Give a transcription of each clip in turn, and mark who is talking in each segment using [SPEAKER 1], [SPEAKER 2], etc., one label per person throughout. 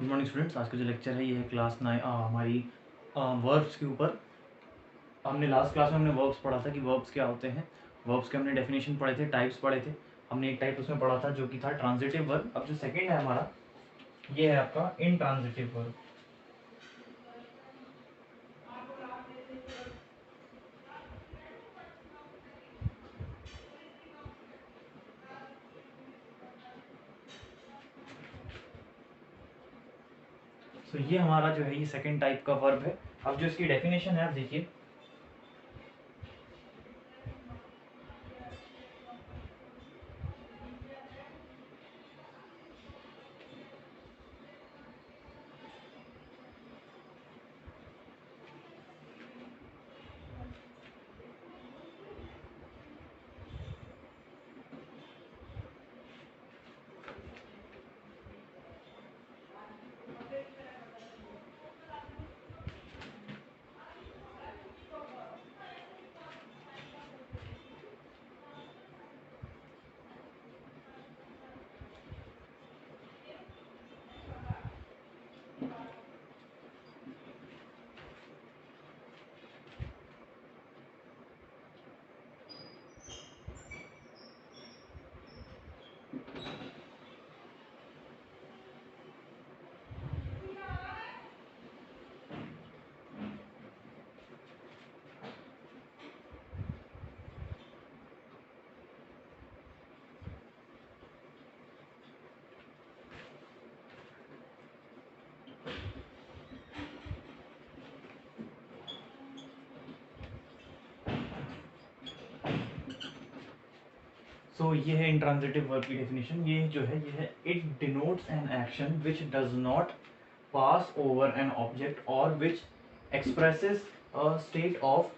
[SPEAKER 1] Good morning students. आज का जो लेक्चर है ये है क्लास 9 हमारी वर्ब्स के ऊपर। हमने लास्ट क्लास में वर्ब्स पढ़ा था कि वर्ब्स क्या होते हैं। वर्ब्स के हमने डेफिनेशन पढ़े थे, टाइप्स पढ़े थे। हमने एक टाइप उसमें पढ़ा था जो कि था ट्रांजिटिव वर्ब। अब जो सेकंड है हमारा ये है आपका इनट्रांजिटिव वर्ब। तो ये हमारा जो है ये सेकंड टाइप का वर्ब है। अब जो इसकी डेफिनेशन है आप देखिए। ये है इंट्रांजिटिव वर्ब की डेफिनेशन। ये जो है ये है it denotes an action which does not pass over an object और which expresses a state of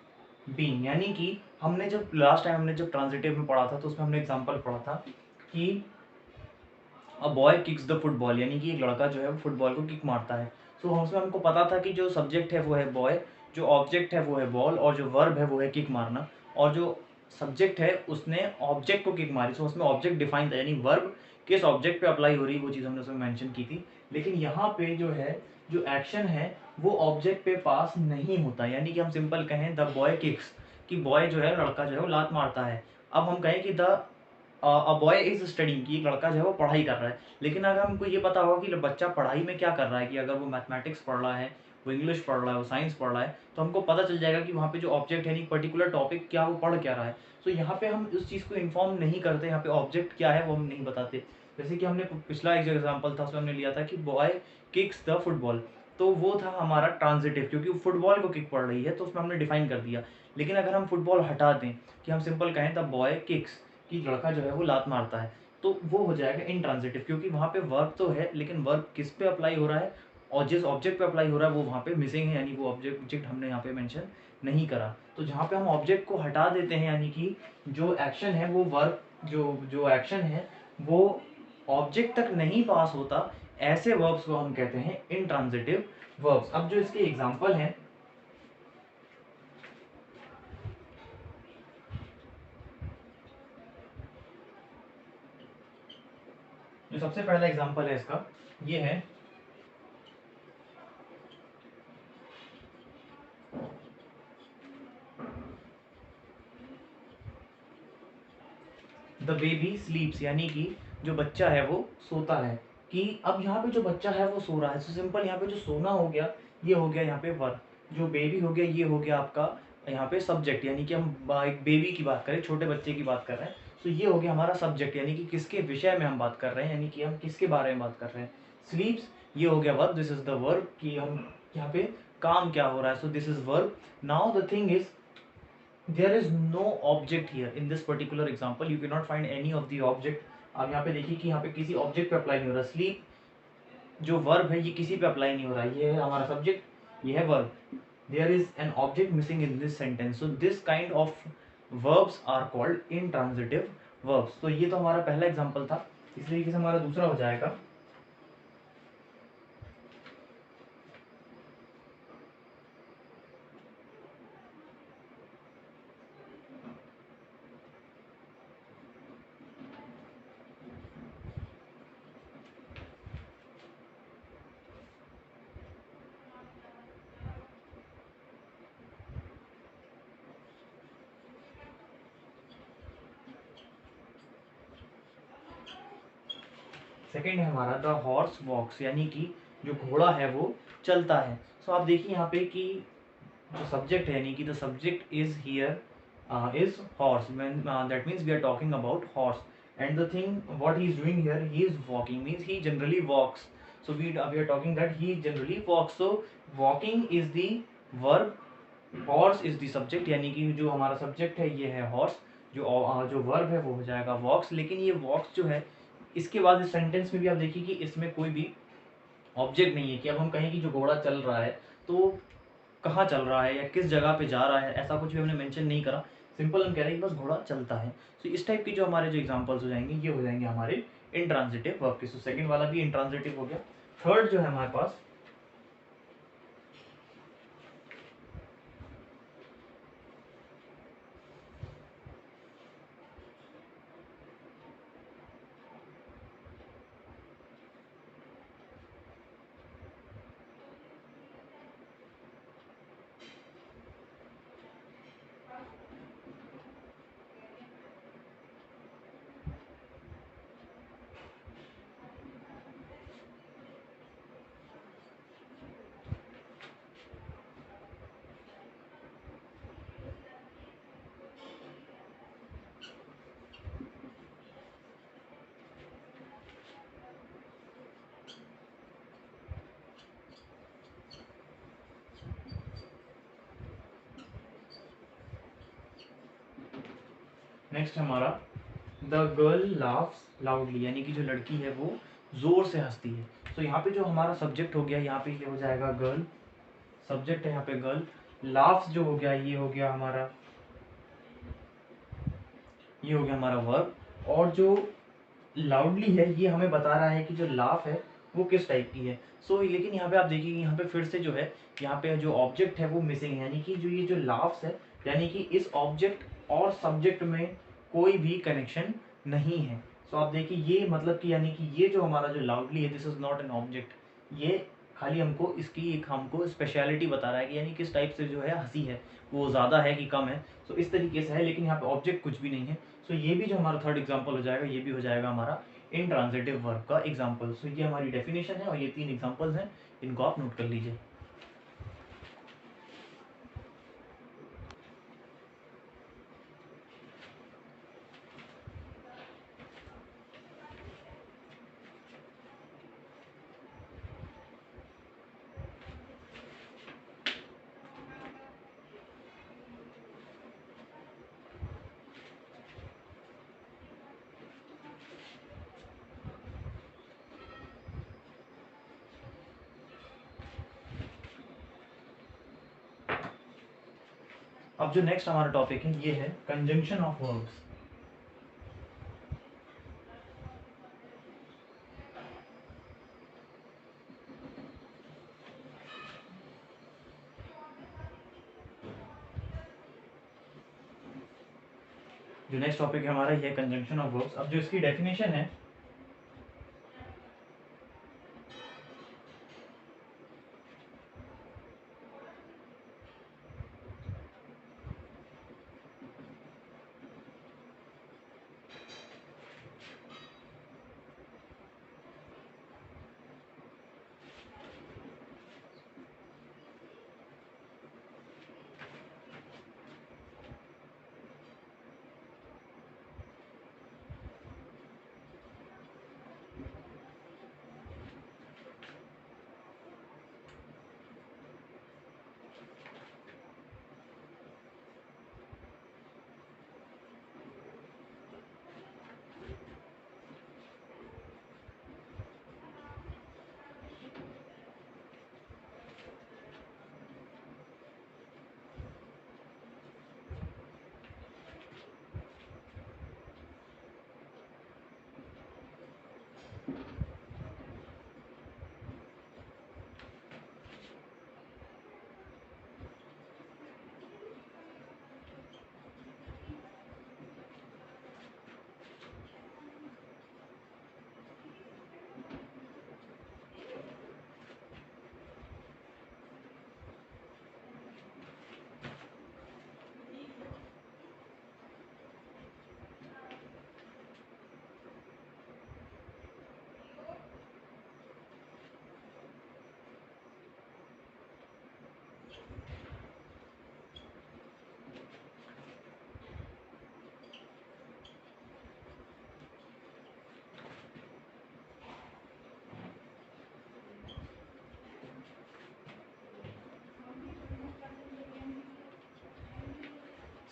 [SPEAKER 1] being. यानी कि हमने जब लास्ट टाइम हमने जब ट्रांजिटिव में पढ़ा था तो उसमें हमने एग्जांपल पढ़ा था कि a boy kicks the football, यानी कि एक लड़का जो है वो फुटबॉल को किक मारता है। तो उसमें हमको पता था कि जो सब्जेक्ट है वो है बॉय, जो ऑब्जेक्ट है वो है बॉल, और जो वर्ब है वो है किक मारना। और जो सब्जेक्ट है उसने ऑब्जेक्ट को किक मारी, तो उसमें ऑब्जेक्ट डिफाइन था, यानी वर्ब किस ऑब्जेक्ट पे अप्लाई हो रही है वो चीज़ हमने उसमें मेंशन की थी। लेकिन यहाँ पे जो है जो एक्शन है वो ऑब्जेक्ट पे पास नहीं होता। यानी कि हम सिंपल कहें द बॉय किक्स, कि बॉय जो है लड़का जो है वो लात मारता है। अब हम कहें कि the a boy is studying, कि एक लड़का जो है वो पढ़ाई कर रहा है। लेकिन अगर हमको ये पता होगा कि बच्चा पढ़ाई में क्या कर रहा है, कि अगर वो मैथमेटिक्स पढ़ रहा है, वो इंग्लिश पढ़ रहा है, वो साइंस पढ़ रहा है, तो हमको पता चल जाएगा कि वहाँ पे जो ऑब्जेक्ट है यानी पर्टिकुलर टॉपिक क्या वो पढ़ क्या रहा है। तो यहाँ पे हम उस चीज़ को इन्फॉर्म नहीं करते, यहाँ पे ऑब्जेक्ट क्या है वो हम नहीं बताते। जैसे कि हमने पिछला एक जो एग्जाम्पल था उसमें हमने लिया था कि बॉय किक्स द फुटबॉल, तो वो था हमारा ट्रांजिटिव, क्योंकि वो फुटबॉल को किक पढ़ रही है तो उसमें हमने डिफाइन कर दिया। लेकिन अगर हम फुटबॉल हटा दें, कि हम सिंपल कहें द बॉय किक्स, कि लड़का जो है वो लात मारता है, तो वो हो जाएगा इनट्रांजिटिव, क्योंकि वहाँ पे वर्ब तो है लेकिन वर्ब किस पे अप्लाई हो रहा है और जिस ऑब्जेक्ट पे अप्लाई हो रहा है वो वहाँ पे मिसिंग है, यानी वो ऑब्जेक्ट हमने यहाँ पे मेंशन नहीं करा। तो जहाँ पे हम ऑब्जेक्ट को हटा देते हैं, यानी कि जो एक्शन है वो वर्ब जो जो एक्शन है वो ऑब्जेक्ट तक नहीं पास होता, ऐसे वर्ब्स को हम कहते हैं इनट्रांजिटिव वर्ब्स। अब जो इसके एग्जाम्पल हैं, जो सबसे पहला एग्जाम्पल है इसका ये है द बेबी स्लीप्स, यानी कि जो बच्चा है वो सोता है। कि अब यहाँ पे जो बच्चा है वो सो रहा है, तो सिंपल यहाँ पे जो सोना हो गया ये हो गया यहाँ पे वर्ब, जो बेबी हो गया ये हो गया आपका यहाँ पे सब्जेक्ट, यानी कि हम एक बेबी की बात करें, छोटे बच्चे की बात कर रहे हैं, तो ये हो गया हमारा सब्जेक्ट, यानी कि किसके विषय में हम बात कर रहे हैं, यानी कि हम किसके बारे में बात कर रहे हैं। स्लीप्स ये हो गया verb, this is the verb, कि हम यहाँ पे काम क्या हो रहा है, so this is verb. Now the thing is there is no object here in this particular example, you cannot find any of the object। अब यहाँ पे देखिए कि यहाँ पे किसी ऑब्जेक्ट पे अप्लाई नहीं हो रहा। स्लीप जो वर्ब है ये किसी पे अप्लाई नहीं हो रहा, ये है हमारा सब्जेक्ट, ये है verb. There is an object missing in this sentence, so this kind of verbs are called intransitive verbs. तो ये तो हमारा पहला एग्जांपल था। इस तरीके से हमारा दूसरा हो जाएगा सेकेंड है हमारा द हॉर्स वॉक्स, यानी कि जो घोड़ा है वो चलता है। सो आप देखिए यहाँ पे कि जो सब्जेक्ट है, यानी कि the subject is here is horse, when that means we are talking about horse, and the thing what he is doing here, he is walking, means he generally walks. So we are talking that he generally walks. So walking is the verb, horse is the subject, यानी कि जो हमारा subject है ये है horse, जो verb है वो हो जाएगा वॉक्स। लेकिन ये वॉक्स जो है, इसके बाद इस सेंटेंस में भी आप देखिए कि इसमें कोई भी ऑब्जेक्ट नहीं है कि अब हम कहें कि जो घोड़ा चल रहा है तो कहाँ चल रहा है या किस जगह पे जा रहा है, ऐसा कुछ भी हमने मेंशन नहीं करा। सिंपल हम कह रहे हैं कि बस घोड़ा चलता है। सो इस टाइप के जो हमारे जो एग्जांपल्स हो जाएंगे ये हो जाएंगे हमारे इंट्रांजिटिव वर्ब के। सो सेकंड वाला भी इंट्रांजिटिव हो गया। थर्ड जो है हमारे पास, नेक्स्ट हमारा द गर्ल लाफ्स लाउडली, यानी कि जो लड़की है वो जोर से हंसती है। तो यहाँ पे जो हमारा सब्जेक्ट हो गया, यहाँ पे ये हो जाएगा गर्ल, सब्जेक्ट है यहाँ पे गर्ल। लाफ्स जो हो गया ये हो गया हमारा, ये हो गया हमारा वर्ब। और जो लाउडली है ये हमें बता रहा है कि जो लाफ है वो किस टाइप की है। सो लेकिन यहाँ पे आप देखिए यहाँ पे फिर से जो है, यहाँ पे जो ऑब्जेक्ट है वो मिसिंग है, यानी कि जो ये जो लाफ्स है, यानी कि इस ऑब्जेक्ट और सब्जेक्ट में कोई भी कनेक्शन नहीं है। सो आप देखिए ये मतलब कि यानी कि ये जो हमारा जो लाउडली है, this is not an object, ये खाली हमको इसकी एक हमको स्पेशलिटी बता रहा है कि यानी किस टाइप से जो है हंसी है, वो ज़्यादा है कि कम है। सो इस तरीके से है, लेकिन यहाँ पे ऑब्जेक्ट कुछ भी नहीं है। सो ये भी जो हमारा थर्ड एग्जाम्पल हो जाएगा, ये भी हो जाएगा हमारा इंट्रांजिटिव वर्ब का एग्जाम्पल। सो ये हमारी डेफिनेशन है और ये 3 एग्जाम्पल्स हैं, इनको आप नोट कर लीजिए। अब जो नेक्स्ट हमारा टॉपिक है ये है कंजंक्शन ऑफ वर्ब्स। जो नेक्स्ट टॉपिक है हमारा ये कंजंक्शन ऑफ वर्ब्स। अब जो इसकी डेफिनेशन है,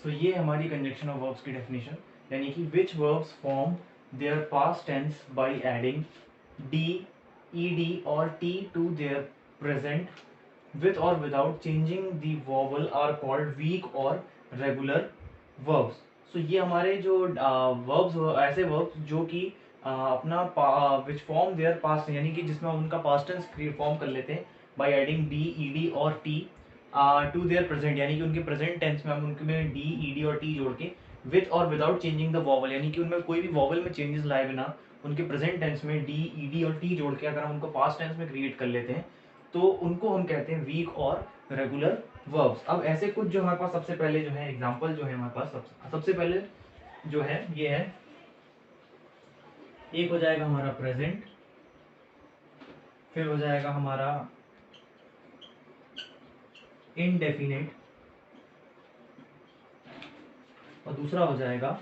[SPEAKER 1] सो ये हमारी कंजंक्शन ऑफ वर्ब्स की डेफिनेशन, यानी कि which verbs form their past tense by adding D, ed और t to their present with or without changing the vowel are called weak or regular verbs. So ये हमारे जो verbs, ऐसे verbs जो कि अपना which form their past, यानी कि जिसमें हम उनका past tense फॉर्म कर लेते हैं by adding d, ed और t to their present, यानी कि उनके present tense में हम उनमें d, ed और t जोड़ के with और without changing the vowel, यानी कि उनमें कोई भी vowel में changes लाए बिना उनके प्रेजेंट टेंस में डी, ईडी और टी जोड़ के अगर हम उनको पास्ट टेंस में क्रिएट कर लेते हैं तो उनको हम कहते हैं वीक और रेगुलर वर्ब्स। अब ऐसे कुछ जो हमारे पास सबसे पहले जो है एग्जांपल जो है हमारे पास सबसे पहले जो है ये है, एक हो जाएगा हमारा प्रेजेंट, फिर हो जाएगा हमारा इनडेफिनेट, और दूसरा हो जाएगा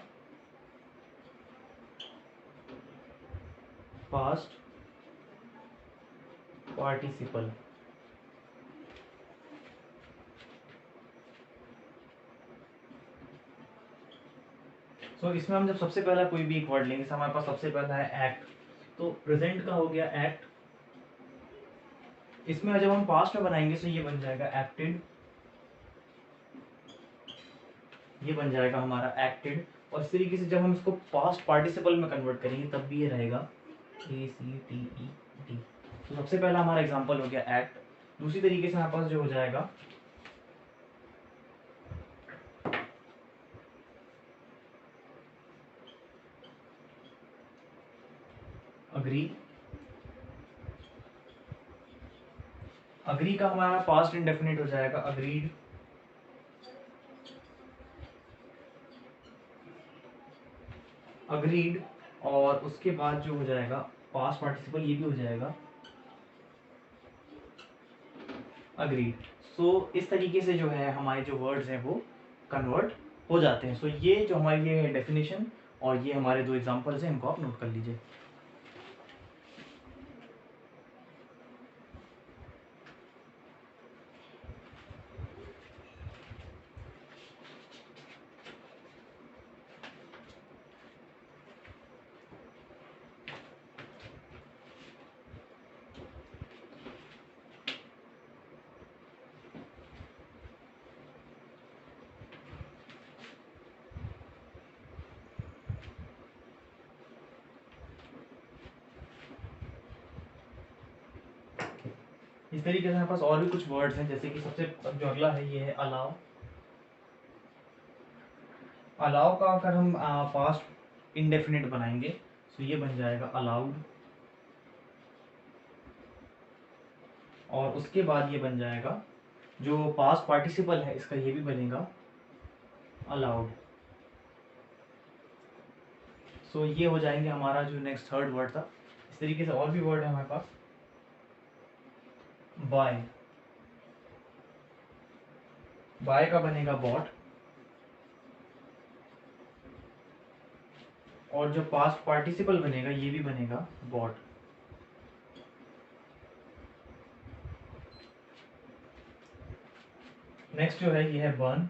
[SPEAKER 1] पास्ट पार्टिसिपल। सो इसमें हम जब सबसे पहला कोई भी एक वर्ड लेंगे, हमारे पास सबसे पहला है एक्ट, तो प्रेजेंट का हो गया एक्ट, इसमें जब हम पास्ट में बनाएंगे तो ये बन जाएगा एक्टेड, ये बन जाएगा हमारा एक्टेड, और इस तरीके से जब हम इसको पास्ट पार्टिसिपल में कन्वर्ट करेंगे तब भी ये रहेगा ACTED। तो सबसे पहला हमारा एग्जांपल हो गया एक्ट। दूसरी तरीके से हमारे पास जो हो जाएगा अग्री, अग्री का हमारा पास्ट इंडेफिनिट हो जाएगा अग्रीड, अग्रीड, और उसके बाद जो हो जाएगा पास्ट पार्टिसिपल ये भी हो जाएगा अग्रीड। सो इस तरीके से जो है हमारे जो वर्ड्स हैं वो कन्वर्ट हो जाते हैं। सो ये जो हमारी ये डेफिनेशन और ये हमारे दो एग्जांपल्स हैं, इनको आप नोट कर लीजिए। इस तरीके से हमारे पास और भी कुछ वर्ड्स हैं, जैसे कि सबसे जो अगला है ये है अलाउ। अलाउ का अगर हम पास्ट इंडेफिनिट बनाएंगे तो ये बन जाएगा अलाउड, और उसके बाद ये बन जाएगा जो पास्ट पार्टिसिपल है इसका ये भी बनेगा अलाउड। सो ये हो जाएंगे हमारा जो नेक्स्ट थर्ड वर्ड था। इस तरीके से और भी वर्ड है हमारे पास, बाय, बाय का बनेगा बॉट, और जो पास्ट पार्टिसिपल बनेगा ये भी बनेगा बॉट। नेक्स्ट जो है ये है बर्न,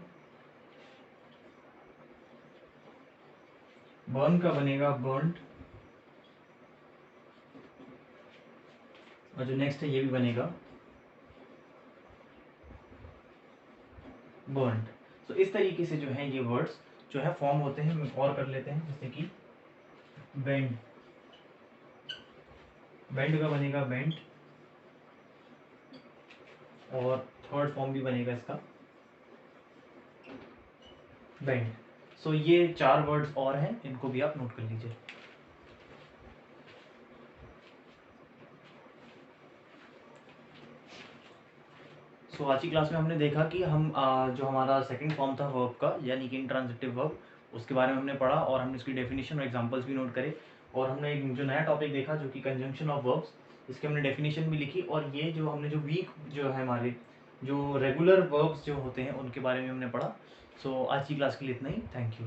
[SPEAKER 1] बर्न का बनेगा बर्न्ड, और जो नेक्स्ट है ये भी बनेगा बर्न्ड। तो इस तरीके से जो है ये वर्ड्स जो है फॉर्म होते हैं। हम और कर लेते हैं, जैसे कि बेंड, बेंड का बनेगा बेंट, और थर्ड फॉर्म भी बनेगा इसका बेंड। सो ये चार वर्ड्स और हैं, इनको भी आप नोट कर लीजिए। सो आज की क्लास में हमने देखा कि हम जो हमारा सेकंड फॉर्म था वर्ब का, यानी कि इंट्रांजिटिव वर्ब, उसके बारे में हमने पढ़ा और हमने इसकी डेफिनेशन और एग्जांपल्स भी नोट करे, और हमने एक जो नया टॉपिक देखा जो कि कंजंक्शन ऑफ वर्ब्स, इसकी हमने डेफिनेशन भी लिखी, और ये जो हमने जो वीक जो है हमारे जो रेगुलर वर्ब्स जो होते हैं उनके बारे में हमने पढ़ा। सो आज की क्लास के लिए इतना ही। Thank you.